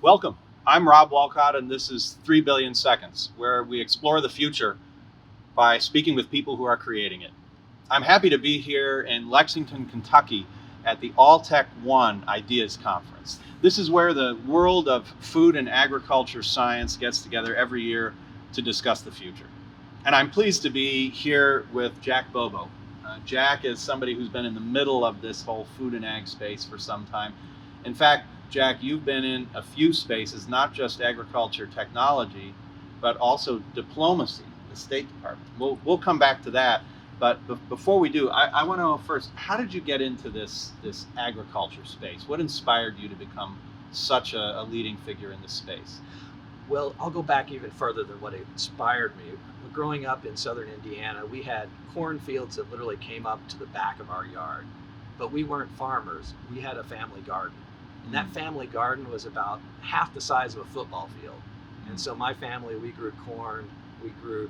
Welcome. I'm Rob Wolcott, and this is 3 Billion Seconds, where we explore the future by speaking with people who are creating it. I'm happy to be here in Lexington, Kentucky at the Alltech One Ideas Conference. This is where the world of food and agriculture science gets together every year to discuss the future. And I'm pleased to be here with Jack Bobo. Jack is somebody who's been in the middle of this whole food and ag space for some time. In fact, Jack, you've been in a few spaces, not just agriculture technology, but also diplomacy, the State Department. We'll come back to that. But before we do, I want to know first, how did you get into this agriculture space? What inspired you to become such a leading figure in this space? Well, I'll go back even further than what inspired me. Growing up in southern Indiana, we had cornfields that literally came up to the back of our yard. But we weren't farmers. We had a family garden. And that family garden was about half the size of a football field. And so my family, we grew corn, we grew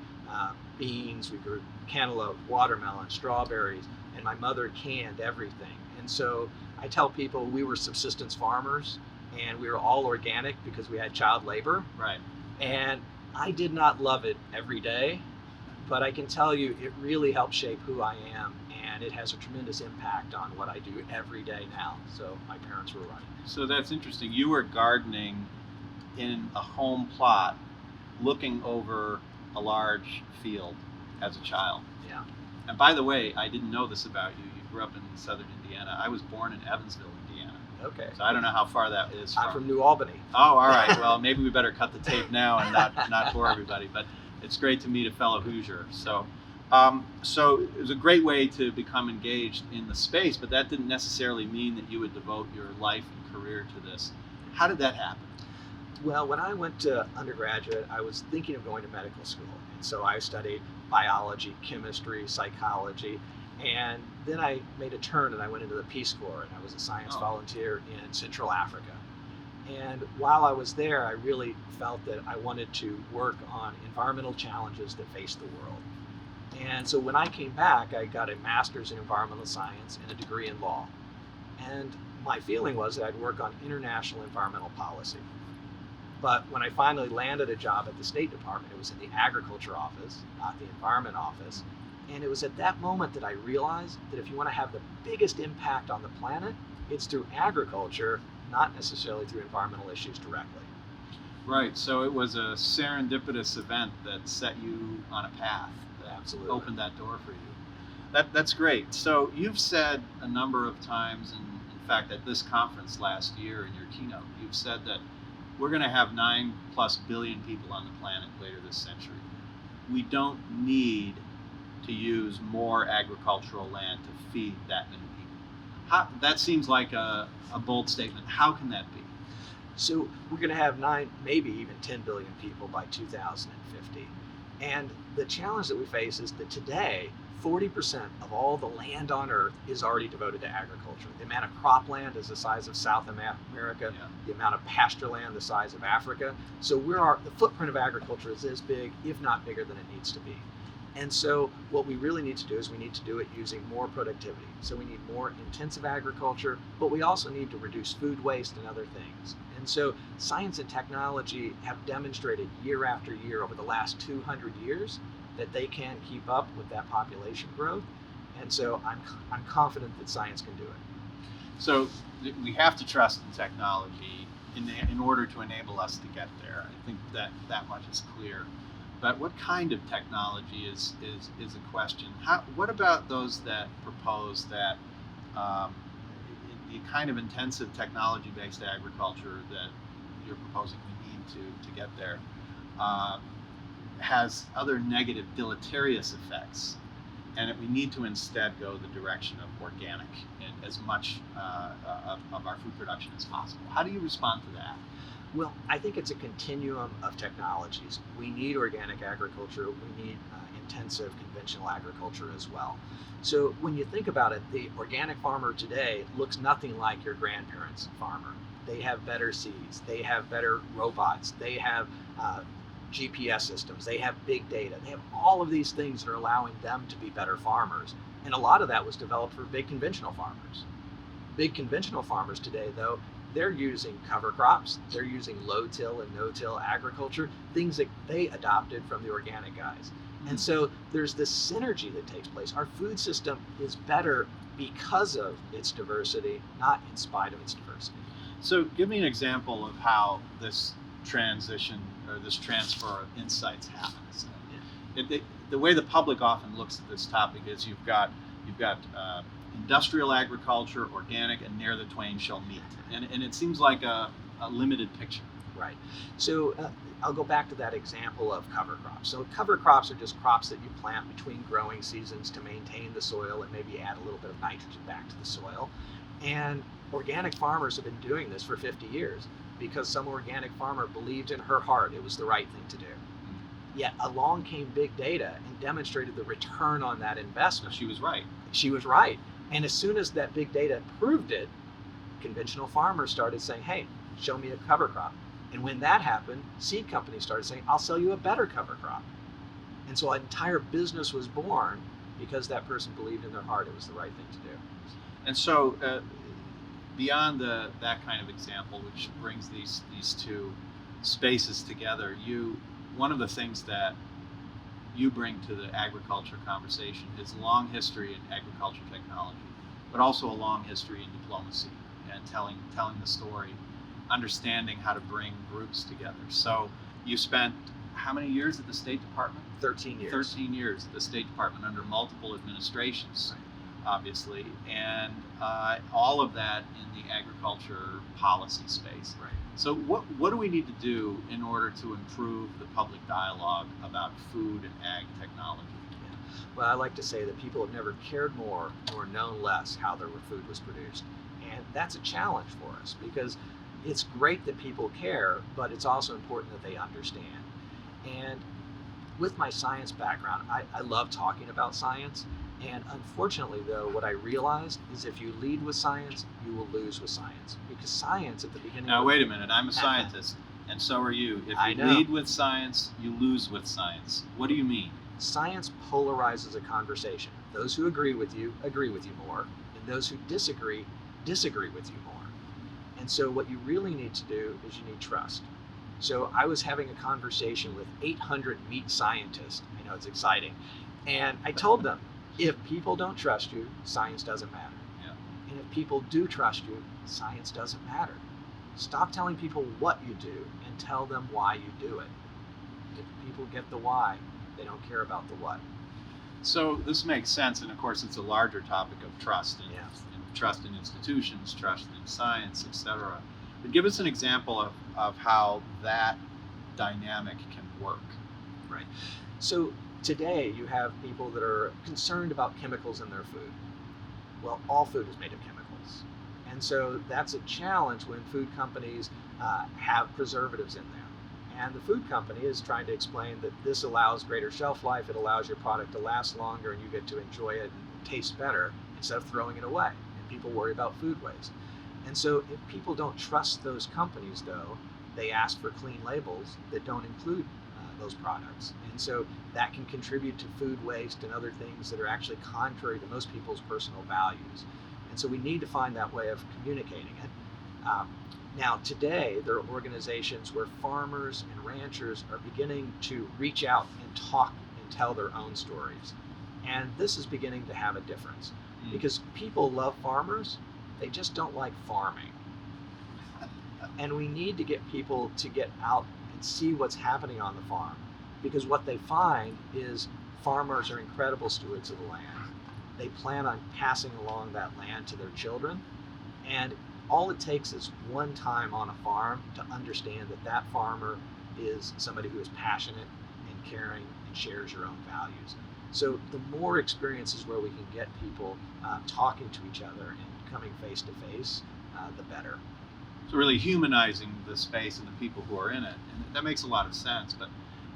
beans, we grew cantaloupe, watermelon, strawberries, and my mother canned everything. And so I tell people we were subsistence farmers, and we were all organic because we had child labor. Right. And I did not love it every day, but I can tell you it really helped shape who I am, and it has a tremendous impact on what I do every day now. So my parents were right. So that's interesting. You were gardening in a home plot, looking over a large field as a child. Yeah. And by the way, I didn't know this about you. You grew up in southern Indiana. I was born in Evansville, Indiana. Okay. So I don't know how far that is from. I'm from New Albany. Oh, all right. Well, maybe we better cut the tape now and not bore everybody. But it's great to meet a fellow Hoosier. So it was a great way to become engaged in the space, but that didn't necessarily mean that you would devote your life and career to this. How did that happen? Well, when I went to undergraduate, I was thinking of going to medical school. And so I studied biology, chemistry, psychology. And then I made a turn and I went into the Peace Corps, and I was a science volunteer in Central Africa. And while I was there, I really felt that I wanted to work on environmental challenges that face the world. And so when I came back, I got a master's in environmental science and a degree in law. And my feeling was that I'd work on international environmental policy. But when I finally landed a job at the State Department, it was in the agriculture office, not the environment office. And it was at that moment that I realized that if you want to have the biggest impact on the planet, it's through agriculture, not necessarily through environmental issues directly. Right. So it was a serendipitous event that set you on a path. Absolutely. Opened that door for you. That's great. So you've said a number of times, and in fact at this conference last year in your keynote, you've said that we're going to have 9+ billion people on the planet later this century. We don't need to use more agricultural land to feed that many people. That seems like a bold statement. How can that be? So we're going to have 9, maybe even 10 billion people by 2050. And the challenge that we face is that today, 40% of all the land on Earth is already devoted to agriculture. The amount of cropland is the size of South America, the amount of pasture land the size of Africa. So the footprint of agriculture is as big, if not bigger, than it needs to be. And so what we really need to do is we need to do it using more productivity. So we need more intensive agriculture, but we also need to reduce food waste and other things. And so science and technology have demonstrated year after year over the last 200 years that they can keep up with that population growth. And so I'm confident that science can do it. So we have to trust in technology in order to enable us to get there. I think that much is clear. But what kind of technology is a question. What about those that propose that the kind of intensive technology-based agriculture that you're proposing we need to get there has other negative deleterious effects, and that we need to instead go the direction of organic in as much of our food production as possible? How do you respond to that? Well, I think it's a continuum of technologies. We need organic agriculture. We need intensive conventional agriculture as well. So when you think about it, the organic farmer today looks nothing like your grandparents' farmer. They have better seeds. They have better robots. They have GPS systems. They have big data. They have all of these things that are allowing them to be better farmers. And a lot of that was developed for big conventional farmers. Big conventional farmers today, though, they're using cover crops, they're using low-till and no-till agriculture, things that they adopted from the organic guys. And so there's this synergy that takes place. Our food system is better because of its diversity, not in spite of its diversity. So give me an example of how this transition or this transfer of insights happens. The way the public often looks at this topic is you've got industrial agriculture, organic, and ne'er the twain shall meet. And it seems like a limited picture. Right. So I'll go back to that example of cover crops. So cover crops are just crops that you plant between growing seasons to maintain the soil and maybe add a little bit of nitrogen back to the soil. And organic farmers have been doing this for 50 years because some organic farmer believed in her heart it was the right thing to do. Yet along came big data and demonstrated the return on that investment. She was right. She was right. And as soon as that big data proved it, conventional farmers started saying, hey, show me a cover crop. And when that happened, seed companies started saying, I'll sell you a better cover crop. And so an entire business was born because that person believed in their heart it was the right thing to do. And so beyond that kind of example, which brings these two spaces together, one of the things that you bring to the agriculture conversation is a long history in agriculture technology, but also a long history in diplomacy and telling the story, understanding how to bring groups together. So you spent how many years at the State Department? 13 years. 13 years at the State Department under multiple administrations, obviously, and all of that in the agriculture policy space. Right. So what do we need to do in order to improve the public dialogue about food and ag technology? Yeah. Well, I like to say that people have never cared more nor known less how their food was produced. And that's a challenge for us because it's great that people care, but it's also important that they understand. And with my science background, I love talking about science. And unfortunately, though, what I realized is if you lead with science, you will lose with science. Because science at the beginning... Now, wait a minute. I'm a scientist, and so are you. If you lead with science, you lose with science. What do you mean? Science polarizes a conversation. Those who agree with you more, and those who disagree with you more. And so what you really need to do is you need trust. So I was having a conversation with 800 meat scientists. I know it's exciting. And I told them, if people don't trust you, science doesn't matter. Yeah. And if people do trust you, science doesn't matter. Stop telling people what you do and tell them why you do it. If people get the why, they don't care about the what. So this makes sense, and of course it's a larger topic of trust, and trust in institutions, trust in science, etc. But give us an example of how that dynamic can work. Right. So today you have people that are concerned about chemicals in their food. Well, all food is made of chemicals. And so that's a challenge when food companies have preservatives in them. And the food company is trying to explain that this allows greater shelf life, it allows your product to last longer, and you get to enjoy it and taste better instead of throwing it away. And people worry about food waste. And so if people don't trust those companies, though, they ask for clean labels that don't include those products. And so that can contribute to food waste and other things that are actually contrary to most people's personal values. And so we need to find that way of communicating it. Now, today, there are organizations where farmers and ranchers are beginning to reach out and talk and tell their own stories. And this is beginning to have a difference because people love farmers, they just don't like farming. And we need to get people to get out and see what's happening on the farm, because what they find is farmers are incredible stewards of the land. They plan on passing along that land to their children, and all it takes is one time on a farm to understand that that farmer is somebody who is passionate and caring and shares your own values. So the more experiences where we can get people talking to each other and coming face to face, the better. So really humanizing the space and the people who are in it. And that makes a lot of sense, but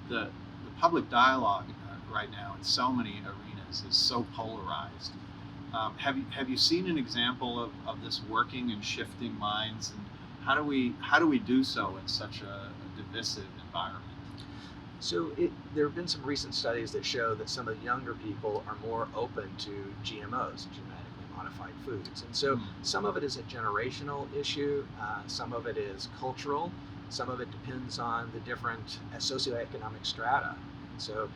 the public dialogue right now in so many arenas is so polarized. Have you seen an example of this working and shifting minds, and how do we do so in such a divisive environment? So there have been some recent studies that show that some of the younger people are more open to GMOs, genetically modified foods. And so some of it is a generational issue, some of it is cultural, some of it depends on the different socioeconomic strata. And so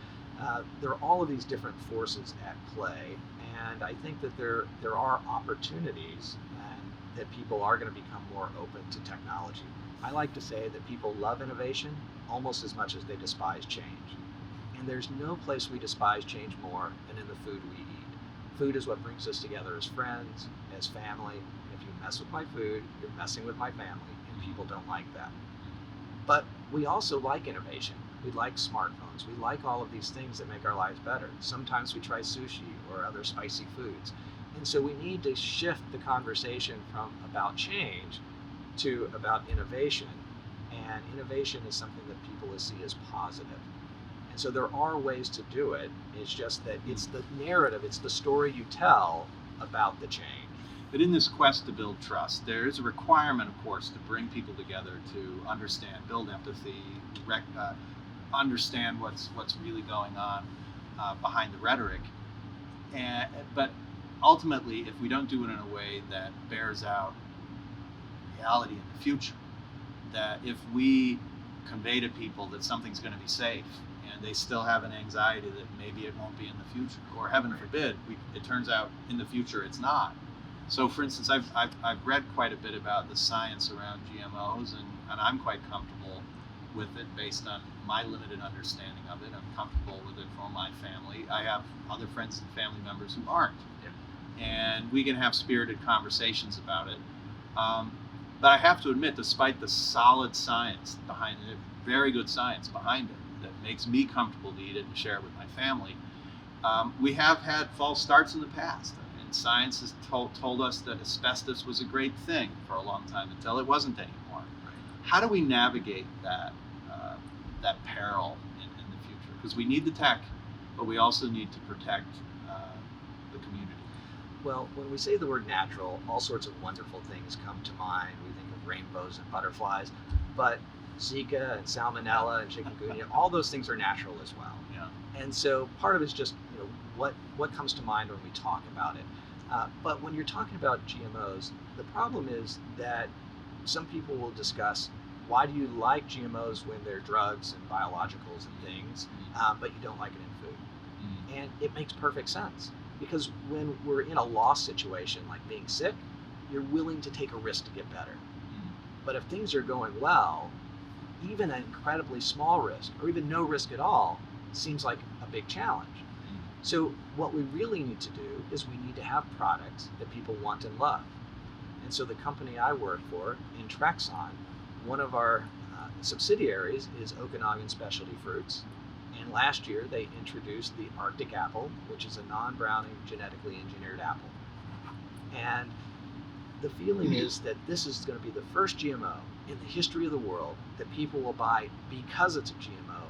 there are all of these different forces at play, and I think that there are opportunities and that people are going to become more open to technology. I like to say that people love innovation almost as much as they despise change. And there's no place we despise change more than in the food we eat. Food is what brings us together as friends, as family. And if you mess with my food, you're messing with my family, and people don't like that. But we also like innovation. We like smartphones. We like all of these things that make our lives better. Sometimes we try sushi or other spicy foods. And so we need to shift the conversation from about change to about innovation. And innovation is something that people will see as positive. And so there are ways to do it. It's just that it's the narrative, it's the story you tell about the change. But in this quest to build trust, there is a requirement, of course, to bring people together to understand, build empathy, understand what's really going on behind the rhetoric. But ultimately, if we don't do it in a way that bears out reality in the future, that if we convey to people that something's going to be safe and they still have an anxiety that maybe it won't be in the future, or heaven forbid, it turns out in the future it's not. So for instance, I've read quite a bit about the science around GMOs, and I'm quite comfortable with it based on my limited understanding of it. I'm comfortable with it for my family. I have other friends and family members who aren't. Yeah. And we can have spirited conversations about it. But I have to admit, despite the solid science behind it, very good science behind it, that makes me comfortable to eat it and share it with my family, we have had false starts in the past. And science has told us that asbestos was a great thing for a long time until it wasn't anymore. How do we navigate that peril in the future? Because we need the tech, but we also need to protect the community. Well, when we say the word natural, all sorts of wonderful things come to mind. We think of rainbows and butterflies, but Zika and Salmonella and chikungunya, all those things are natural as well. Yeah. And so part of it is just what comes to mind when we talk about it. But when you're talking about GMOs, the problem is that some people will discuss, why do you like GMOs when they're drugs and biologicals and things, but you don't like it in food? And it makes perfect sense. Because when we're in a loss situation, like being sick, you're willing to take a risk to get better. But if things are going well, even an incredibly small risk, or even no risk at all, seems like a big challenge. So what we really need to do is we need to have products that people want and love. And so the company I work for, in Trexon, one of our subsidiaries is Okanagan Specialty Fruits. And last year they introduced the Arctic apple, which is a non-browning genetically engineered apple. And the feeling is that this is going to be the first GMO in the history of the world that people will buy because it's a GMO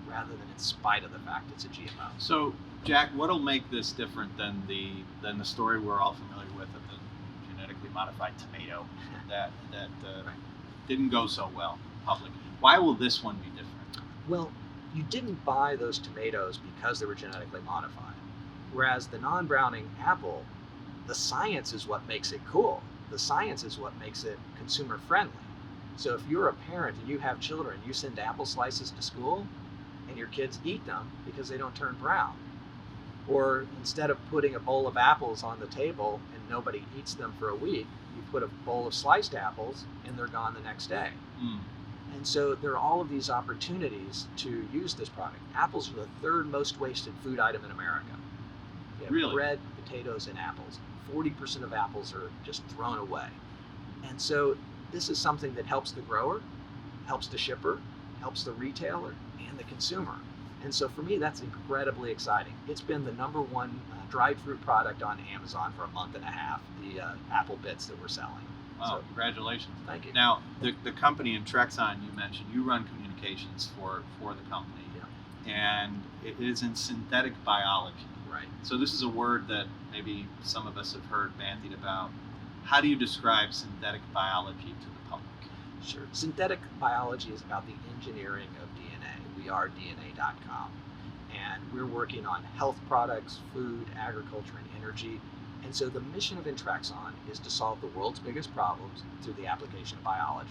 rather than in spite of the fact it's a GMO. So, Jack, what'll make this different than the story we're all familiar with of the genetically modified tomato that didn't go so well public? Why will this one be different? Well, you didn't buy those tomatoes because they were genetically modified. Whereas the non-browning apple, the science is what makes it cool. The science is what makes it consumer friendly. So if you're a parent and you have children, you send apple slices to school and your kids eat them because they don't turn brown. Or instead of putting a bowl of apples on the table and nobody eats them for a week, you put a bowl of sliced apples and they're gone the next day. And so there are all of these opportunities to use this product. Apples are the third most wasted food item in America. You have Really? bread, potatoes, and apples. 40% of apples are just thrown away. And so this is something that helps the grower, helps the shipper, helps the retailer, and the consumer. And so for me, that's incredibly exciting. It's been the number one dried fruit product on Amazon for a month and a half, the apple bits that we're selling. Wow, So, congratulations. thank you. Now, the company in Trexon you mentioned, you run communications for the company. Yeah. And it is in synthetic biology. Right. So this is a word that maybe some of us have heard bandied about. How do you describe synthetic biology to the public? Sure. Synthetic biology is about the engineering of DNA. We are DNA.com. And we're working on health products, food, agriculture, and energy. And so the mission of Intrexon is to solve the world's biggest problems through the application of biology.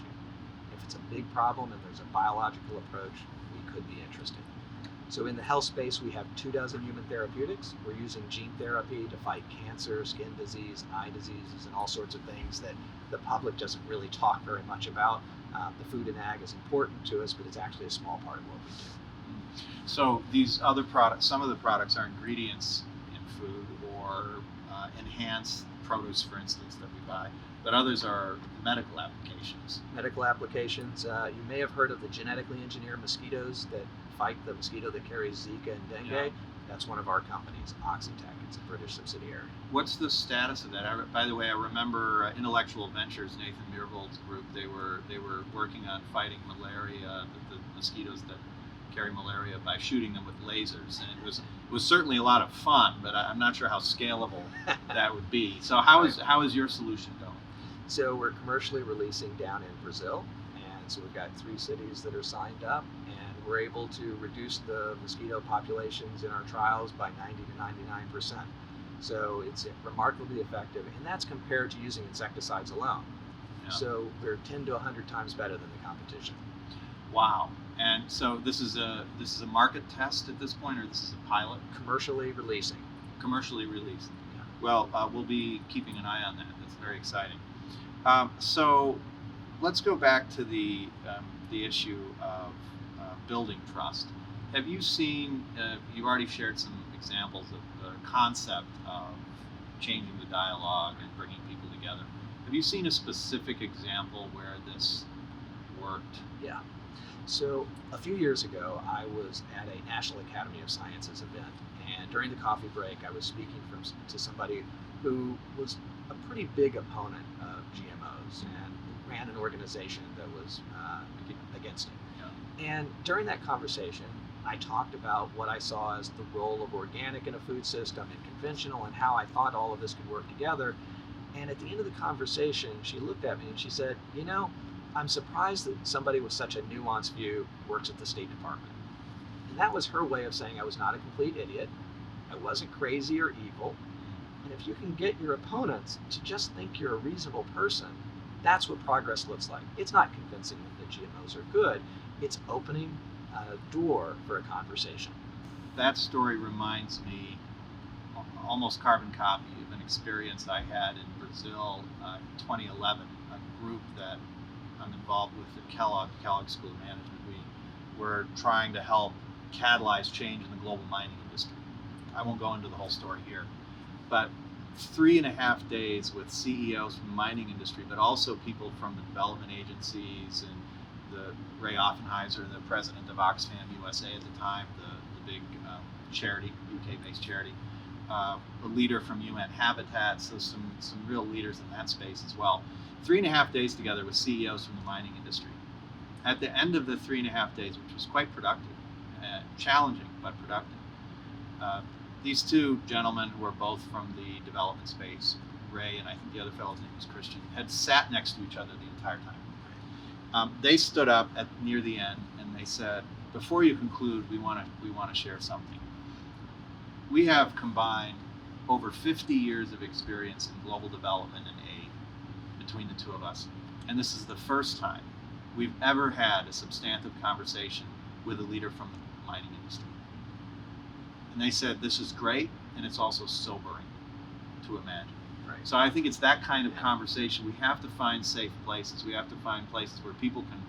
If it's a big problem and there's a biological approach, we could be interested. So in the health space, we have 24 human therapeutics. We're using gene therapy to fight cancer, skin disease, eye diseases, and all sorts of things that the public doesn't really talk very much about. The food and ag is important to us, but it's actually a small part of what we do. So these other products, some of the products are ingredients in food or enhanced produce, for instance, that we buy, but others are medical applications. Medical applications, you may have heard of the genetically engineered mosquitoes that fight the mosquito that carries Zika and dengue. Yeah. That's one of our companies, Oxytec. It's a British subsidiary. What's the status of that? By the way, I remember Intellectual Ventures, Nathan Myhrvold's group. They were working on fighting malaria, the mosquitoes that carry malaria, by shooting them with lasers, and it was certainly a lot of fun. But I'm not sure how scalable that would be. So how is your solution going? So we're commercially releasing down in Brazil, and so we've got 3 cities that are signed up, and we're able to reduce the mosquito populations in our trials by 90 to 99%. So it's remarkably effective, and that's compared to using insecticides alone. Yeah. So we're 10 to 100 times better than the competition. Wow. And so this is a market test at this point, or this is a pilot? Commercially releasing. Commercially released. Yeah. Well, we'll be keeping an eye on that. That's very exciting. So let's go back to the issue of building trust. Have you seen? You've already shared some examples of the concept of changing the dialogue and bringing people together. Have you seen a specific example where this worked? Yeah. So a few years ago, I was at a National Academy of Sciences event, and during the coffee break, I was speaking to somebody who was a pretty big opponent of GMOs and ran an organization that was against it. Yeah. And during that conversation, I talked about what I saw as the role of organic in a food system and conventional, and how I thought all of this could work together. And at the end of the conversation, she looked at me and she said, "You know, I'm surprised that somebody with such a nuanced view works at the State Department." And that was her way of saying I was not a complete idiot. I wasn't crazy or evil. And if you can get your opponents to just think you're a reasonable person, that's what progress looks like. It's not convincing them that GMOs are good. It's opening a door for a conversation. That story reminds me, almost carbon copy, of an experience I had in Brazil in 2011. A group that I'm involved with at Kellogg School of Management. We were trying to help catalyze change in the global mining industry. I won't go into the whole story here, but 3.5 days with CEOs from the mining industry, but also people from the development agencies, and the Ray Offenheiser, the president of Oxfam USA at the time, the big charity, UK-based charity, a leader from UN Habitat, so some real leaders in that space as well. 3.5 days together with CEOs from the mining industry. At the end of the 3.5 days, which was quite productive, challenging but productive, these 2 gentlemen, who were both from the development space, Ray and I think the other fellow's name was Christian, had sat next to each other the entire time. They stood up near the end and they said, "Before you conclude, we want to share something. We have combined over 50 years of experience in global development and aid between the 2 of us, and this is the first time we've ever had a substantive conversation with a leader from the mining industry." And they said, "This is great, and it's also sobering to imagine." Right. So I think it's that kind of conversation. We have to find safe places. We have to find places where people can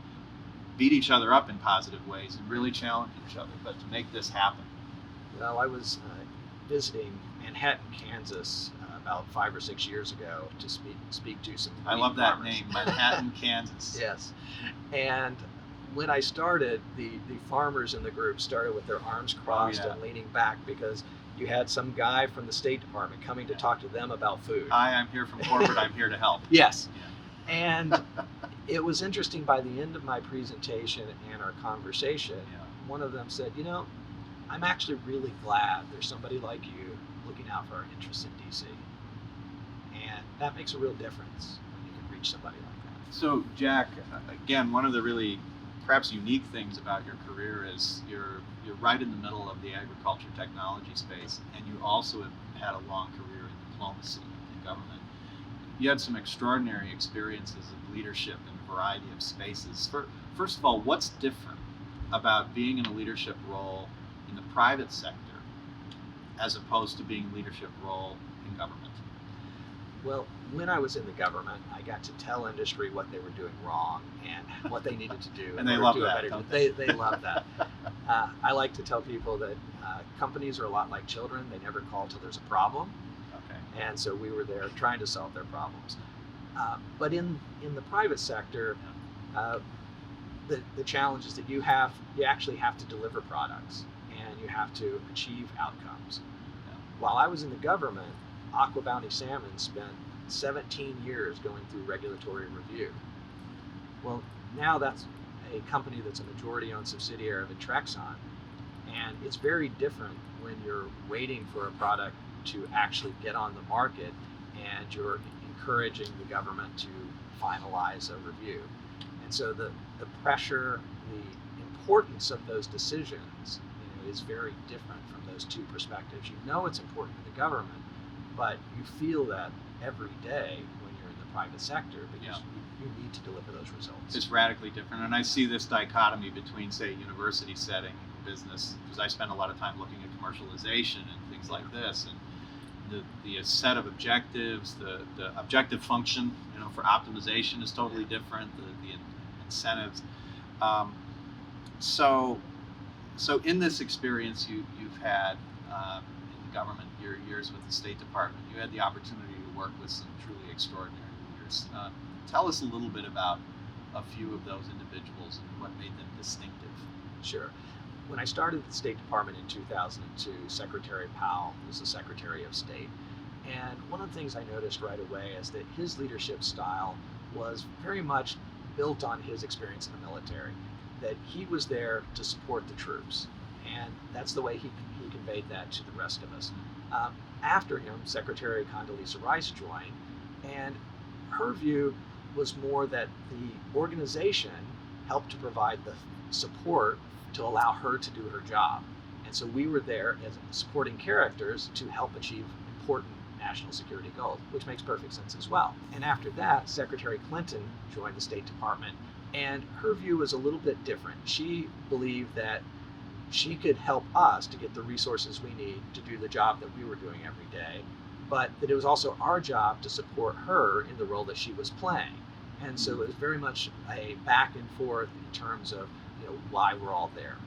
beat each other up in positive ways and really challenge each other. But to make this happen. Well, I was visiting Manhattan, Kansas, about 5 or 6 years ago to speak to some. I love that farmers. name, Manhattan, Kansas. Yes, and when I started, the farmers in the group started with their arms crossed and leaning back, because you had some guy from the State Department coming to talk to them about food. Hi, I'm here from corporate. I'm here to help. Yes, Yeah. and it was interesting. By the end of my presentation and our conversation, one of them said, "You know, I'm actually really glad there's somebody like you looking out for our interests in DC. And that makes a real difference when you can reach somebody like that." So, Jack, again, one of the really perhaps unique things about your career is you're right in the middle of the agriculture technology space, and you also have had a long career in diplomacy. government. You had some extraordinary experiences of leadership in a variety of spaces. First of all, what's different about being in a leadership role in the private sector as opposed to being in a leadership role in government? Well, when I was in the government, I got to tell industry what they were doing wrong and what they needed to do. And they love that, don't they? They love that. I like to tell people that companies are a lot like children. They never call till there's a problem. Okay. And so we were there trying to solve their problems. But in the private sector, the challenge is that you actually have to deliver products and you have to achieve outcomes. While I was in the government, Aqua Bounty Salmon spent 17 years going through regulatory review. Well, now that's a company that's a majority-owned subsidiary of Intrexon, and it's very different when you're waiting for a product to actually get on the market and you're encouraging the government to finalize a review. And so the pressure, the importance of those decisions, is very different from those two perspectives. You know it's important to the government, but you feel that every day when you're in the private sector because you need to deliver those results. It's radically different, and I see this dichotomy between, say, university setting and business, because I spend a lot of time looking at commercialization and things like this, and the set of objectives, the objective function, for optimization is totally different. The incentives. So in this experience you've had in the government, your years with the State Department, you had the opportunity to work with some truly extraordinary leaders. Tell us a little bit about a few of those individuals and what made them distinctive. Sure. When I started the State Department in 2002, Secretary Powell was the Secretary of State. And one of the things I noticed right away is that his leadership style was very much built on his experience in the military, that he was there to support the troops. And that's the way he conveyed that to the rest of us. After him, Secretary Condoleezza Rice joined, and her view was more that the organization helped to provide the support to allow her to do her job. And so we were there as supporting characters to help achieve important national security goals, which makes perfect sense as well. And after that, Secretary Clinton joined the State Department, and her view was a little bit different. She believed that she could help us to get the resources we need to do the job that we were doing every day, but that it was also our job to support her in the role that she was playing. And so it was very much a back and forth in terms of why we're all there.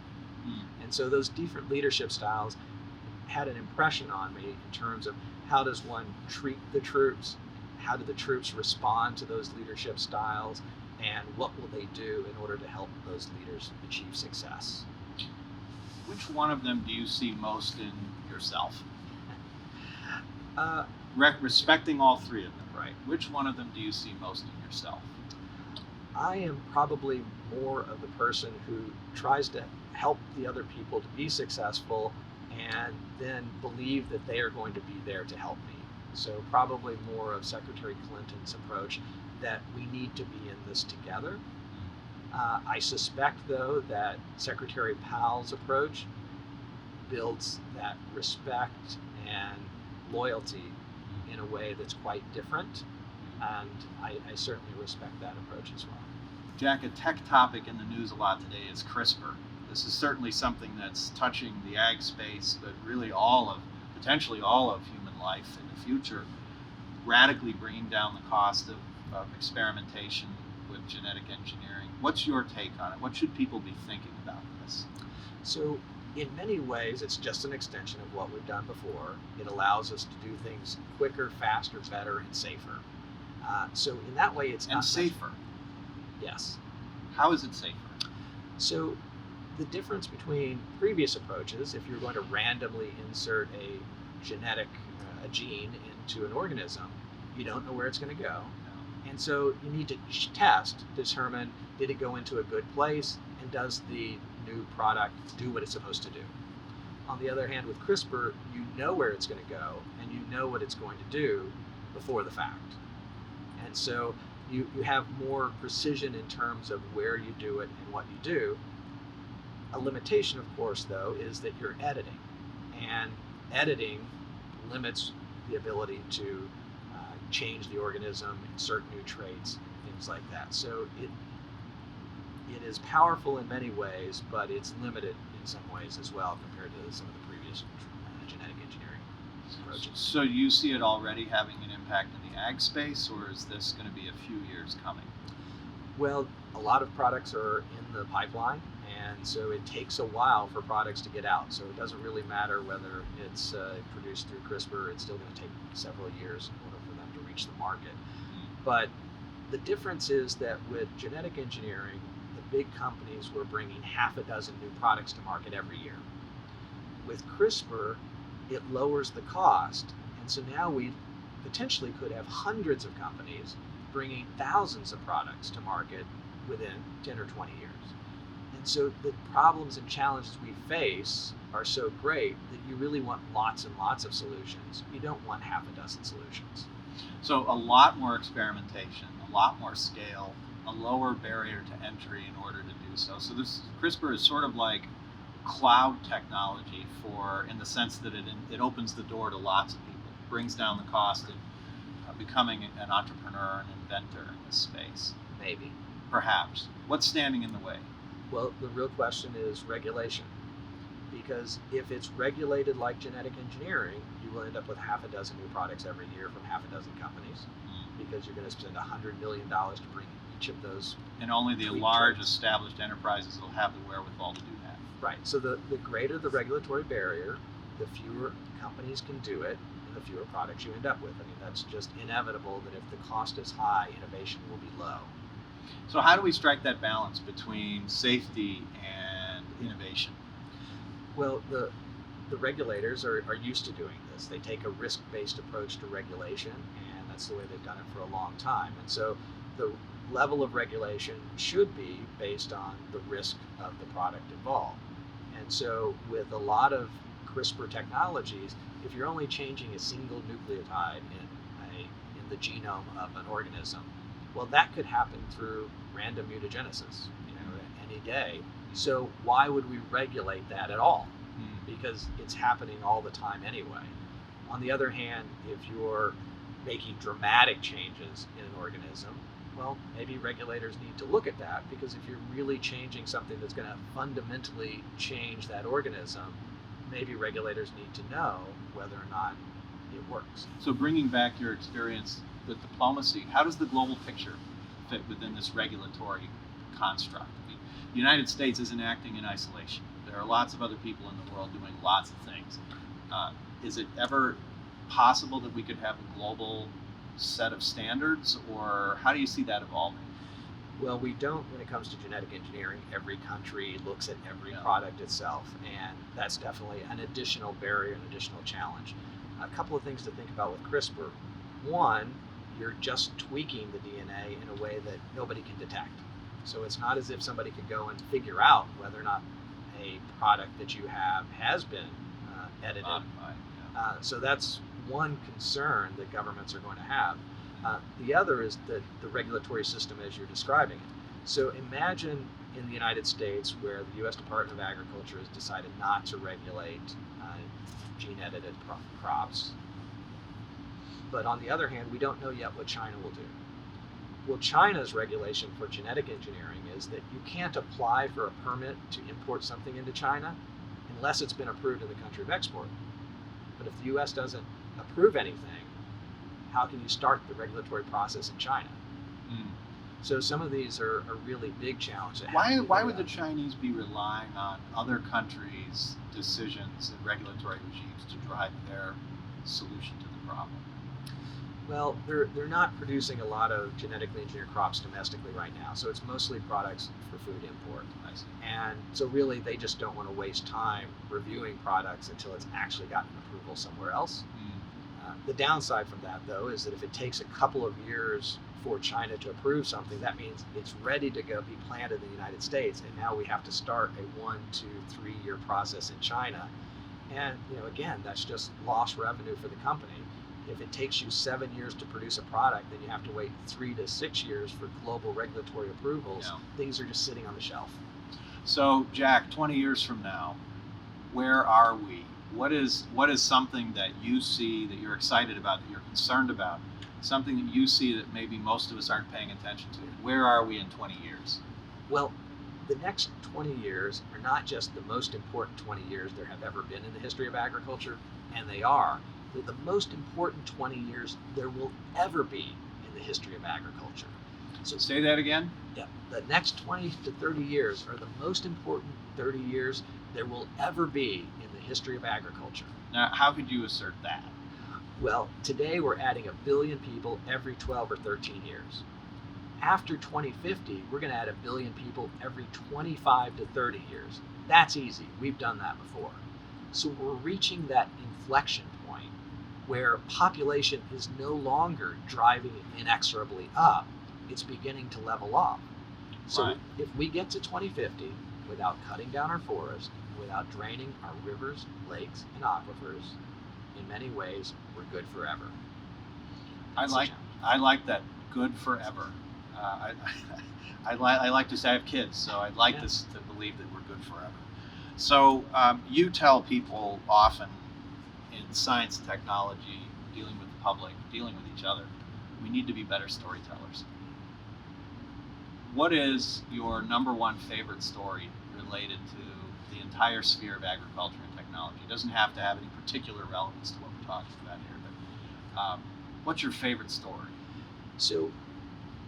And so those different leadership styles had an impression on me in terms of how does one treat the troops, how do the troops respond to those leadership styles, and what will they do in order to help those leaders achieve success. Which one of them do you see most in yourself? Respecting all three of them, right? Which one of them do you see most in yourself? I am probably more of the person who tries to help the other people to be successful and then believe that they are going to be there to help me. So probably more of Secretary Clinton's approach that we need to be in this together. I suspect, though, that Secretary Powell's approach builds that respect and loyalty in a way that's quite different, and I certainly respect that approach as well. Jack, a tech topic in the news a lot today is Crispr. This is certainly something that's touching the ag space, but really potentially all of human life in the future, radically bringing down the cost of experimentation with genetic engineering. What's your take on it? What should people be thinking about this? So in many ways, it's just an extension of what we've done before. It allows us to do things quicker, faster, better, and safer. So in that way, it's not safer. Yes. How is it safer? So the difference between previous approaches, if you're going to randomly insert a gene into an organism, you don't know where it's going to go. And so you need to test, determine, did it go into a good place, and does the new product do what it's supposed to do? On the other hand, with CRISPR, you know where it's going to go, and you know what it's going to do before the fact. And so you have more precision in terms of where you do it and what you do. A limitation, of course, though, is that you're editing. And editing limits the ability to change the organism, insert new traits, things like that. So it is powerful in many ways, but it's limited in some ways as well compared to some of the previous genetic engineering approaches. So you see it already having an impact in the ag space, or is this going to be a few years coming? Well, a lot of products are in the pipeline, and so it takes a while for products to get out. So it doesn't really matter whether it's produced through Crispr, it's still going to take several years in order for them to reach the market. But the difference is that with genetic engineering, the big companies were bringing half a dozen new products to market every year. With CRISPR, it lowers the cost, and so now we potentially could have hundreds of companies bringing thousands of products to market within 10 or 20 years. And so the problems and challenges we face are so great that you really want lots and lots of solutions. You don't want half a dozen solutions. So a lot more experimentation, a lot more scale, a lower barrier to entry in order to do so. So this CRISPR is sort of like cloud technology in the sense that it opens the door to lots of people, brings down the cost of becoming an entrepreneur and inventor in this space. Maybe. Perhaps. What's standing in the way? Well, the real question is regulation. Because if it's regulated like genetic engineering, you will end up with half a dozen new products every year from half a dozen companies, because you're going to spend $100 million to bring each of those. And only the large established enterprises will have the wherewithal to do that. Right. So the greater the regulatory barrier, the fewer companies can do it, and the fewer products you end up with. I mean, that's just inevitable that if the cost is high, innovation will be low. So how do we strike that balance between safety and innovation? Well, the regulators are used to doing this. They take a risk-based approach to regulation, and that's the way they've done it for a long time. And so the level of regulation should be based on the risk of the product involved. And so with a lot of CRISPR technologies, if you're only changing a single nucleotide in the genome of an organism, well, that could happen through random mutagenesis, any day. So why would we regulate that at all? Because it's happening all the time anyway. On the other hand, if you're making dramatic changes in an organism, well, maybe regulators need to look at that, because if you're really changing something that's going to fundamentally change that organism, maybe regulators need to know whether or not it works. So bringing back your experience with diplomacy, how does the global picture fit within this regulatory construct? I mean, the United States isn't acting in isolation. There are lots of other people in the world doing lots of things. Is it ever possible that we could have a global set of standards, or how do you see that evolving? Well, we don't when it comes to genetic engineering. Every country looks at every product itself, and that's definitely an additional barrier, an additional challenge. A couple of things to think about with CRISPR. One, you're just tweaking the DNA in a way that nobody can detect. So it's not as if somebody could go and figure out whether or not a product that you have has been edited. So that's one concern that governments are going to have. The other is the regulatory system as you're describing it. So imagine in the United States where the U.S. Department of Agriculture has decided not to regulate gene-edited crops. But on the other hand, we don't know yet what China will do. Well, China's regulation for genetic engineering is that you can't apply for a permit to import something into China unless it's been approved in the country of export. But if the U.S. doesn't approve anything, how can you start the regulatory process in China? So some of these are really big challenges. Why would the Chinese be relying on other countries' decisions and regulatory regimes to drive their solution to the problem? Well, they're not producing a lot of genetically engineered crops domestically right now, so it's mostly products for food import. I see. And so really they just don't want to waste time reviewing products until it's actually gotten approval somewhere else. The downside from that, though, is that if it takes a couple of years for China to approve something, that means it's ready to go be planted in the United States, and now we have to start a 1, 2, 3 year process in China. And again, that's just lost revenue for the company. If it takes you 7 years to produce a product, then you have to wait 3 to 6 years for global regulatory approvals. Yeah. Things are just sitting on the shelf. So, Jack, 20 years from now, where are we? What is something that you see that you're excited about, that you're concerned about, something that you see that maybe most of us aren't paying attention to. Where are we in 20 years? Well, the next 20 years are not just the most important 20 years there have ever been in the history of agriculture, and they are. They're the most important 20 years there will ever be in the history of agriculture. So say that again? Yeah, the next 20 to 30 years are the most important 30 years there will ever be in the history of agriculture. Now, how could you assert that? Well, today we're adding 1 billion people every 12 or 13 years. After 2050, we're going to add 1 billion people every 25 to 30 years. That's easy. We've done that before. So we're reaching that inflection point where population is no longer driving inexorably up. It's beginning to level off. So Right. if we get to 2050 without cutting down our forests, without draining our rivers, lakes, and aquifers, in many ways, we're good forever. I That's the like challenge. I like that. Good forever. I like to say I have kids, so I'd like Yeah. this to believe that we're good forever. So you tell people often in science and technology, dealing with the public, dealing with each other, we need to be better storytellers. What is your number one favorite story related to the entire sphere of agriculture and technology? It doesn't have to have any particular relevance to what we're talking about here, but what's your favorite story? So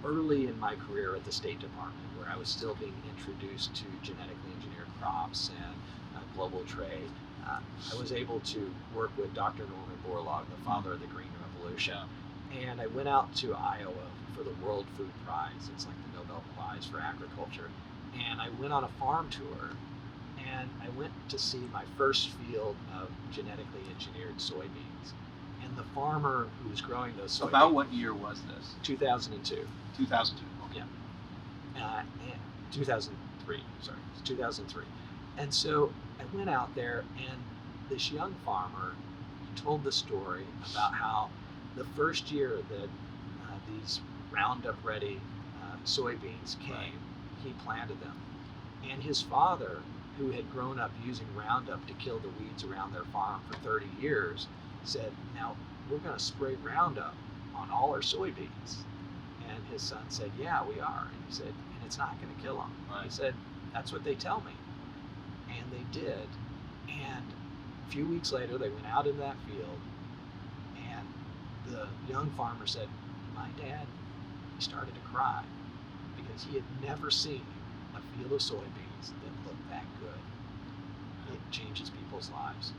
early in my career at the State Department, where I was still being introduced to genetically engineered crops and global trade, I was able to work with Dr. Norman Borlaug, the father of the Green Revolution. And I went out to Iowa for the World Food Prize. It's like the Nobel Prize for agriculture. And I went on a farm tour, and I went to see my first field of genetically engineered soybeans. And the farmer who was growing those soybeans. About what year was this? 2002. 2002. Okay. And 2003. Sorry, it's 2003. And so I went out there, and this young farmer told the story about how the first year that these Roundup Ready soybeans came, he planted them. And his father, who had grown up using Roundup to kill the weeds around their farm for 30 years, said, now we're going to spray Roundup on all our soybeans. And his son said, yeah, we are. And he said, and it's not going to kill them. Right. He said, that's what they tell me. And they did. And a few weeks later, they went out in that field, and the young farmer said, my dad, he started to cry because he had never seen a field of soybeans that looked that good. It changes people's lives.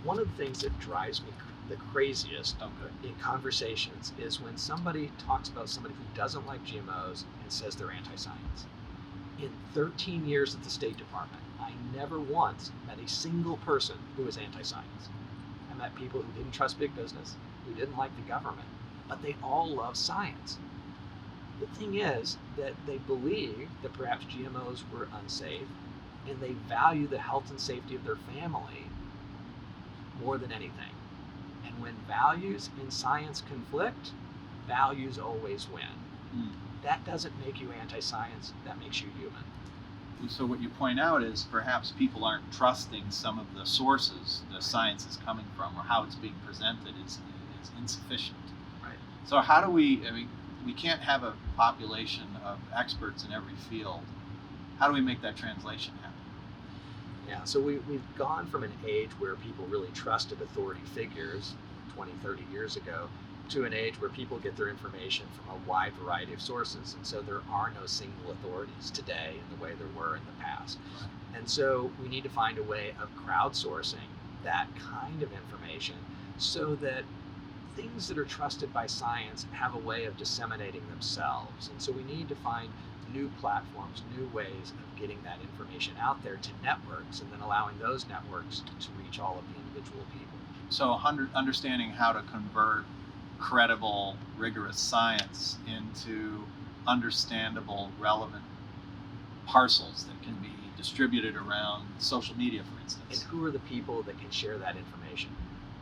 One of the things that drives me the craziest in conversations is when somebody talks about somebody who doesn't like GMOs and says they're anti-science. In 13 years at the State Department, I never once met a single person who was anti-science. I met people who didn't trust big business, who didn't like the government, but they all love science. The thing is that they believe that perhaps GMOs were unsafe, and they value the health and safety of their family more than anything. And when values and science conflict, values always win. That doesn't make you anti-science, that makes you human. So what you point out is perhaps people aren't trusting some of the sources the science is coming from, or how it's being presented is insufficient. Right. So how do we can't have a population of experts in every field. How do we make that translation happen? Yeah, so we've gone from an age where people really trusted authority figures 20, 30 years ago to an age where people get their information from a wide variety of sources. And so there are no single authorities today in the way there were in the past. And so we need to find a way of crowdsourcing that kind of information so that things that are trusted by science have a way of disseminating themselves. And so we need to find new platforms, new ways of getting that information out there to networks, and then allowing those networks to reach all of the individual people. So understanding how to convert credible, rigorous science into understandable, relevant parcels that can be distributed around social media, for And instance. who are the people that can share that information?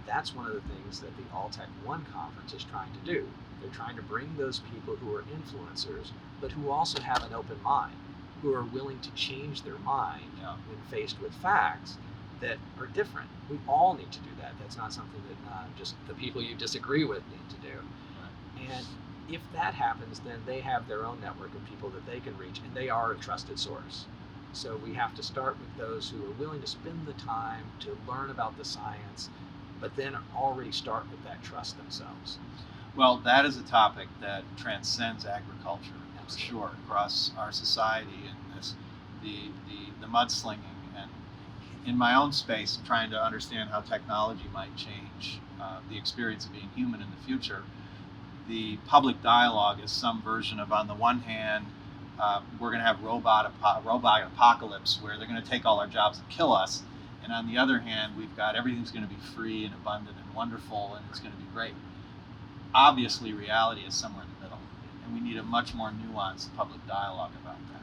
That's one of the things that the Alltech One conference is trying to do. They're trying to bring those people who are influencers, but who also have an open mind, who are willing to change their mind when faced with facts that are different. We all need to do that. That's not something that just the people you disagree with need to do. Right. if that happens, then they have their own network of people that they can reach, and they are a trusted source. So we have to start with those who are willing to spend the time to learn about the science, but then already start with that trust themselves. Well, that is a topic that transcends agriculture, for Absolutely. sure, across our society, and this the mudslinging, and in my own space, trying to understand how technology might change the experience of being human in the future. The public dialogue is some version of, on the one hand, we're going to have robot apocalypse where they're going to take all our jobs and kill us, and on the other hand, we've got everything's going to be free and abundant and wonderful, and it's going to be great. Obviously, reality is somewhere in the middle, and we need a much more nuanced public dialogue about that.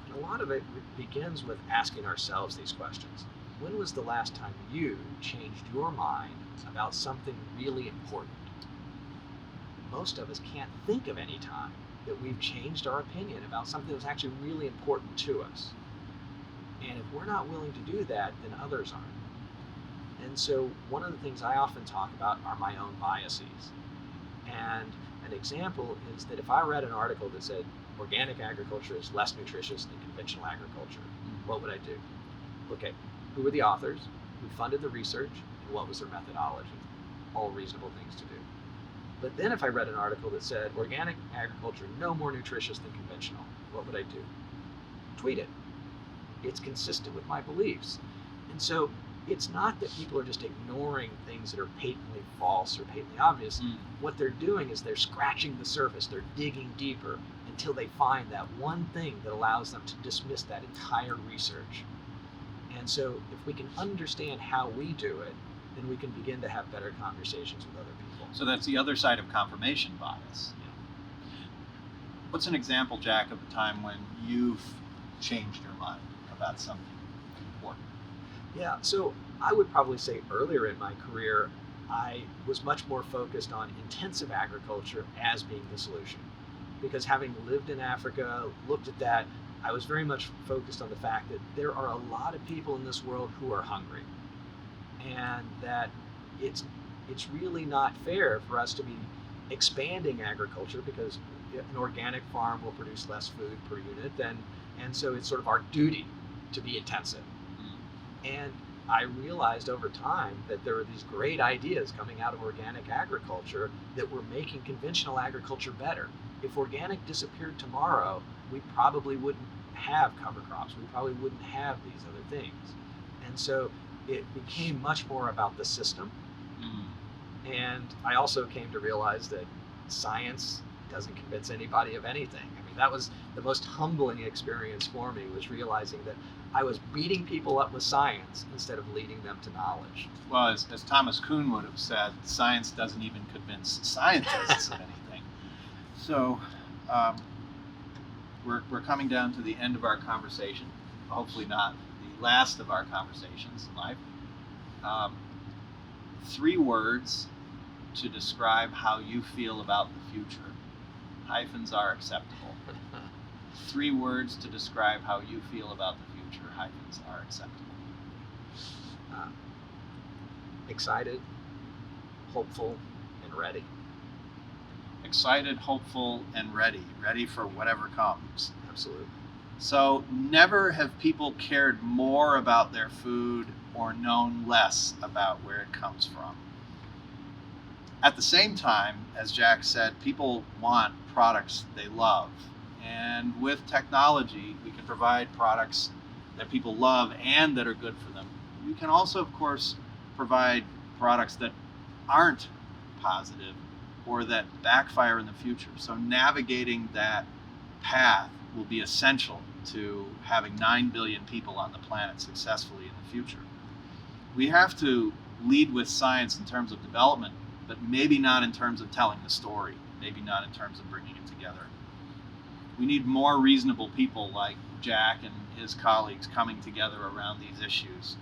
And a lot of it begins with asking ourselves these questions. When was the last time you changed your mind about something really important? Most of us can't think of any time that we've changed our opinion about something that was actually really important to us. And if we're not willing to do that, then others aren't. And so one of the things I often talk about are my own biases. And an example is that if I read an article that said organic agriculture is less nutritious than conventional agriculture, what would I do? Look at who were the authors, who funded the research, and what was their methodology. All reasonable things to do. But then if I read an article that said organic agriculture no more nutritious than conventional, what would I do? Tweet it. It's consistent with my beliefs. And so it's not that people are just ignoring things that are patently false or patently obvious. What they're doing is they're scratching the surface. They're digging deeper until they find that one thing that allows them to dismiss that entire research. And so if we can understand how we do it, then we can begin to have better conversations with other people. So that's the other side of confirmation bias. Yeah. What's an example, Jack, of a time when you've changed your mind about something important? Yeah, so I would probably say earlier in my career, I was much more focused on intensive agriculture as being the solution. Because having lived in Africa, looked at that, I was very much focused on the fact that there are a lot of people in this world who are hungry. And that it's really not fair for us to be expanding agriculture, because an organic farm will produce less food per unit, and so it's sort of our duty to be intensive. And I realized over time that there were these great ideas coming out of organic agriculture that were making conventional agriculture better. If organic disappeared tomorrow, we probably wouldn't have cover crops. We probably wouldn't have these other things. And so it became much more about the system. And I also came to realize that science doesn't convince anybody of anything. I mean, that was the most humbling experience for me, was realizing that I was beating people up with science instead of leading them to knowledge. Well, as Thomas Kuhn would have said, science doesn't even convince scientists of anything. So we're coming down to the end of our conversation. Hopefully not the last of our conversations in life. 3 words to describe how you feel about the future. Hyphens are acceptable. 3 words to describe how you feel about the future. Hyphens are acceptable. Excited, hopeful, and ready. Excited, hopeful, and ready. Ready for whatever comes. Absolutely. So never have people cared more about their food or known less about where it comes from. At the same time, as Jack said, people want products they love. And with technology, we can provide products that people love and that are good for them. We can also, of course, provide products that aren't positive or that backfire in the future. So navigating that path will be essential to having 9 billion people on the planet successfully in the future. We have to lead with science in terms of development, but maybe not in terms of telling the story, maybe not in terms of bringing it together. We need more reasonable people like Jack and his colleagues coming together around these issues.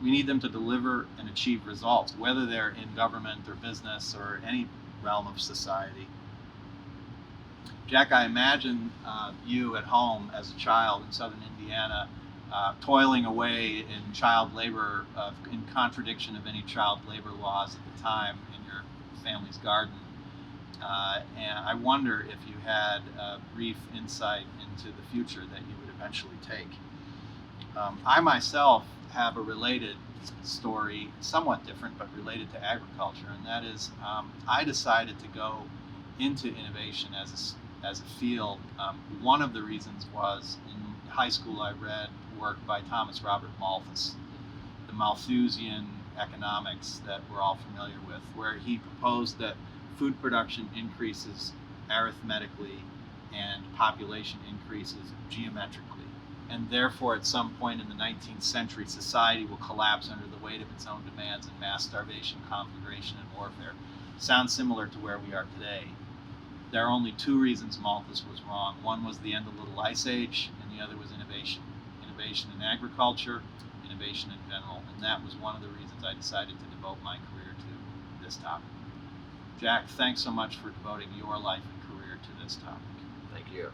We need them to deliver and achieve results, whether they're in government or business or any realm of society. Jack, I imagine you at home as a child in southern Indiana, toiling away in child labor, in contradiction of any child labor laws at the time in your family's garden. And I wonder if you had a brief insight into the future that you would eventually take. I myself have a related story, somewhat different, but related to agriculture, and that is I decided to go into innovation as a field. One of the reasons was in high school I read work by Thomas Robert Malthus, the Malthusian economics that we're all familiar with, where he proposed that food production increases arithmetically and population increases geometrically. And therefore, at some point in the 19th century, society will collapse under the weight of its own demands and mass starvation, conflagration, and warfare. Sounds similar to where we are today. There are only two reasons Malthus was wrong. One was the end of the Little Ice Age, and the other was innovation. Innovation in agriculture, innovation in general. And that was one of the reasons I decided to devote my career to this topic. Jack, thanks so much for devoting your life and career to this topic. Thank you.